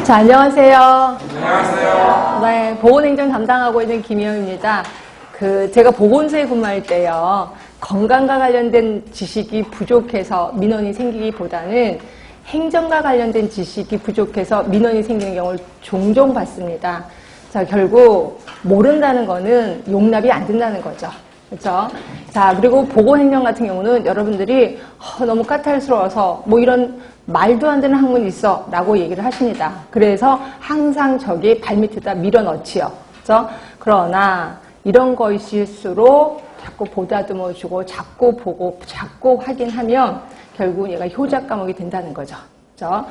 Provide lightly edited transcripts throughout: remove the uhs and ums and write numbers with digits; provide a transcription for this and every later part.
자, 안녕하세요. 안녕하세요. 네, 보건행정 담당하고 있는 김희영입니다. 제가 보건소에 근무할 때요, 건강과 관련된 지식이 부족해서 민원이 생기기보다는 행정과 관련된 지식이 부족해서 민원이 생기는 경우를 종종 봤습니다. 자, 결국 모른다는 거는 용납이 안 된다는 거죠. 그렇죠? 자, 그리고 보건행정 같은 경우는 여러분들이 너무 까탈스러워서 뭐 이런 말도 안 되는 학문이 있어 라고 얘기를 하십니다. 그래서 항상 저기 발밑에다 밀어넣지요. 그렇죠? 그러나 이런 것일수록 자꾸 보다듬어주고 자꾸 보고 자꾸 확인하면 결국 얘가 효자 과목이 된다는 거죠. 그렇죠?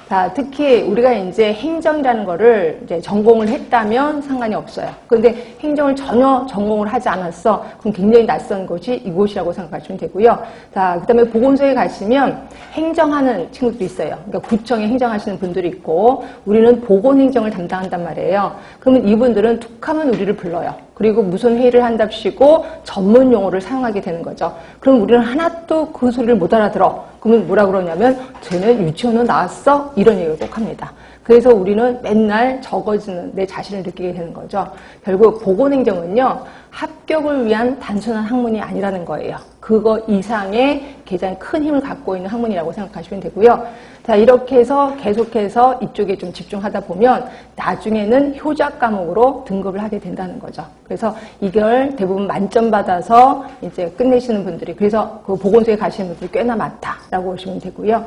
자, 특히 우리가 이제 행정이라는 거를 이제 전공을 했다면 상관이 없어요. 그런데 행정을 전혀 전공을 하지 않았어. 그럼 굉장히 낯선 곳이 이곳이라고 생각하시면 되고요. 자, 그 다음에 보건소에 가시면 행정하는 친구들이 있어요. 그러니까 구청에 행정하시는 분들이 있고, 우리는 보건행정을 담당한단 말이에요. 그러면 이분들은 툭하면 우리를 불러요. 그리고 무슨 회의를 한답시고 전문 용어를 사용하게 되는 거죠. 그럼 우리는 하나도 그 소리를 못 알아들어. 그러면 뭐라 그러냐면 쟤는 유치원은 나왔어? 이런 얘기를 꼭 합니다. 그래서 우리는 맨날 적어지는 내 자신을 느끼게 되는 거죠. 결국 보건행정은요, 합격을 위한 단순한 학문이 아니라는 거예요. 그거 이상의 가장 큰 힘을 갖고 있는 학문이라고 생각하시면 되고요. 자, 이렇게 해서 계속해서 이쪽에 좀 집중하다 보면 나중에는 효자 과목으로 등급을 하게 된다는 거죠. 그래서 이걸 대부분 만점 받아서 이제 끝내시는 분들이, 그래서 그 보건소에 가시는 분들이 꽤나 많다라고 보시면 되고요.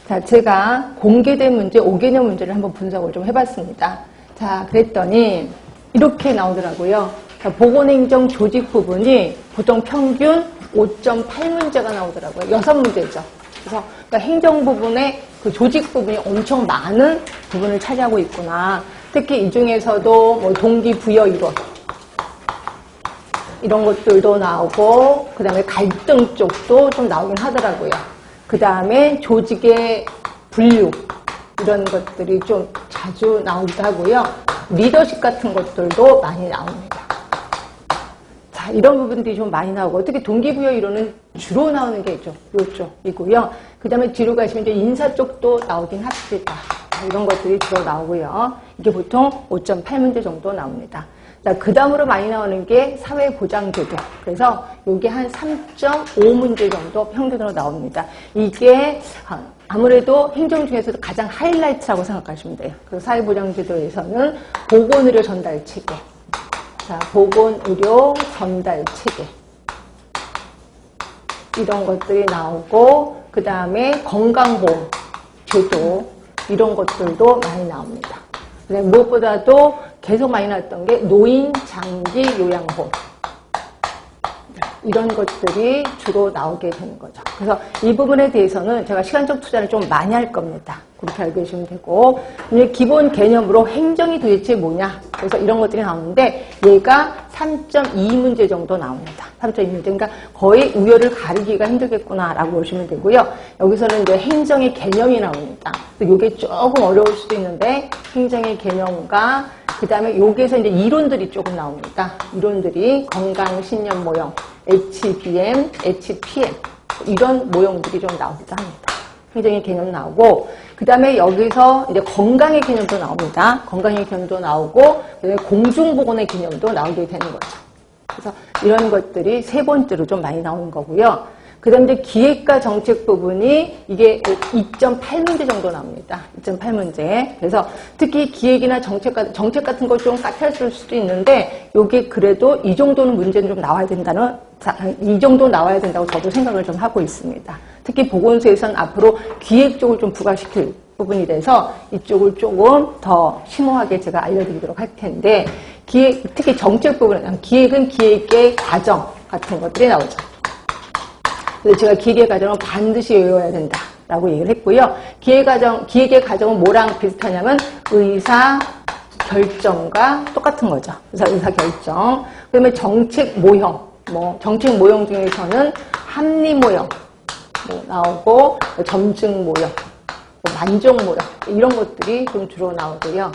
자, 제가 공개된 문제, 5개년 문제를 한번 분석을 좀 해봤습니다. 자, 그랬더니 이렇게 나오더라고요. 자, 보건행정 조직 부분이 보통 평균 5.8문제가 나오더라고요. 6문제죠. 그래서 그러니까 행정 부분에 그 조직 부분이 엄청 많은 부분을 차지하고 있구나. 특히 이 중에서도 뭐 동기부여 이론 이런 것들도 나오고, 그 다음에 갈등 쪽도 좀 나오긴 하더라고요. 그 다음에 조직의 분류 이런 것들이 좀 자주 나오기도 하고요. 리더십 같은 것들도 많이 나옵니다. 자, 이런 부분들이 좀 많이 나오고, 특히 동기부여 이론은 주로 나오는 게 있죠. 이쪽이고요. 그 다음에 뒤로 가시면 이제 인사 쪽도 나오긴 합니다. 이런 것들이 주로 나오고요. 이게 보통 5.8문제 정도 나옵니다. 그 다음으로 많이 나오는 게 사회보장제도. 그래서 이게 한 3.5문제 정도 평균으로 나옵니다. 이게 아무래도 행정 중에서도 가장 하이라이트라고 생각하시면 돼요. 그래서 사회보장제도에서는 보건의료 전달 체계. 자, 보건의료 전달 체계. 이런 것들이 나오고, 그 다음에 건강보험 제도. 이런 것들도 많이 나옵니다. 무엇보다도 계속 많이 나왔던 게 노인 장기 요양보험. 이런 것들이 주로 나오게 되는 거죠. 그래서 이 부분에 대해서는 제가 시간적 투자를 좀 많이 할 겁니다. 그렇게 알고 계시면 되고, 이제 기본 개념으로 행정이 도대체 뭐냐. 그래서 이런 것들이 나오는데, 얘가 3.2문제 정도 나옵니다. 3.2문제. 그러니까 거의 우열을 가리기가 힘들겠구나라고 보시면 되고요. 여기서는 이제 행정의 개념이 나옵니다. 이게 조금 어려울 수도 있는데, 행정의 개념과 그 다음에 여기에서 이제 이론들이 조금 나옵니다. 이론들이 건강신념 모형, HBM, HPM 이런 모형들이 좀 나오기도 합니다. 행정의 개념 나오고, 그 다음에 여기서 이제 건강의 개념도 나옵니다. 건강의 개념도 나오고, 그다음에 공중보건의 개념도 나오게 되는 거죠. 그래서 이런 것들이 세 번째로 좀 많이 나오는 거고요. 그 다음에 이제 기획과 정책 부분이 이게 2.8문제 정도 나옵니다. 2.8문제. 그래서 특히 기획이나 정책 같은 거 좀 까탈스러울 수도 있는데, 요게 그래도 이 정도는 문제는 좀 나와야 이 정도 나와야 된다고 저도 생각을 좀 하고 있습니다. 특히 보건소에서는 앞으로 기획 쪽을 좀 부각시킬 부분이 돼서 이쪽을 조금 더 심오하게 제가 알려드리도록 할 텐데, 특히 정책 부분은, 기획은 기획의 과정 같은 것들이 나오죠. 그래서 제가 기획의 과정은 반드시 외워야 된다라고 얘기를 했고요. 기획의 과정은 뭐랑 비슷하냐면 의사 결정과 똑같은 거죠. 그래서 의사 결정. 그다음에 정책 모형. 정책 모형 중에서는 합리 모형 나오고, 점증 모형, 만족 모형 이런 것들이 좀 주로 나오고요.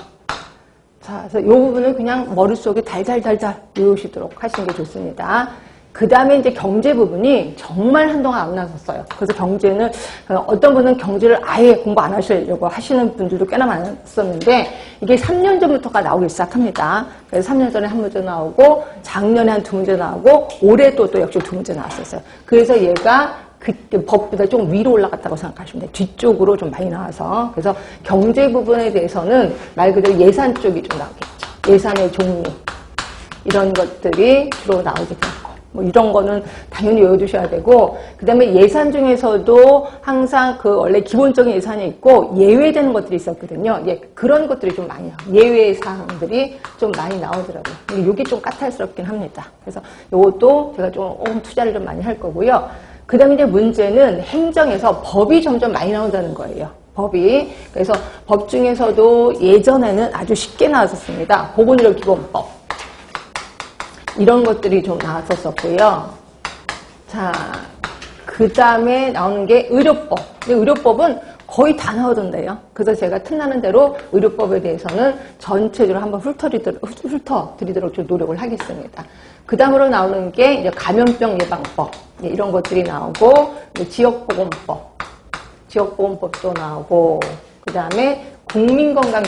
자, 그래서 이 부분을 그냥 머릿속에 달달달달 외우시도록 하시는 게 좋습니다. 그 다음에 이제 경제 부분이 정말 한동안 안 나섰어요. 그래서 경제는, 어떤 분은 경제를 아예 공부 안 하시려고 하시는 분들도 꽤나 많았었는데, 이게 3년 전부터가 나오기 시작합니다. 그래서 3년 전에 한 문제 나오고, 작년에 한 2문제 나오고, 올해 또 역시 2문제 나왔었어요. 그래서 얘가 그때 법보다 좀 위로 올라갔다고 생각하시면 돼요. 뒤쪽으로 좀 많이 나와서. 그래서 경제 부분에 대해서는 말 그대로 예산 쪽이 좀 나오겠죠. 예산의 종류. 이런 것들이 주로 나오게 되고. 뭐 이런 거는 당연히 외워두셔야 되고, 그 다음에 예산 중에서도 항상 그 원래 기본적인 예산이 있고 예외되는 것들이 있었거든요. 예, 그런 것들이 좀 많이 나와요. 예외 사항들이 좀 많이 나오더라고요. 근데 이게 좀 까탈스럽긴 합니다. 그래서 이것도 제가 좀 투자를 좀 많이 할 거고요. 그 다음에 이제 문제는 행정에서 법이 점점 많이 나온다는 거예요. 법이. 그래서 법 중에서도 예전에는 아주 쉽게 나왔었습니다. 보건의료기본법. 이런 것들이 좀 나왔었고요. 자, 그 다음에 나오는 게 의료법. 의료법은 거의 다 나오던데요. 그래서 제가 틈나는 대로 의료법에 대해서는 전체적으로 한번 훑어드리도록 좀 노력을 하겠습니다. 그 다음으로 나오는 게 이제 감염병 예방법. 이런 것들이 나오고, 지역보건법도 나오고, 그 다음에 국민건강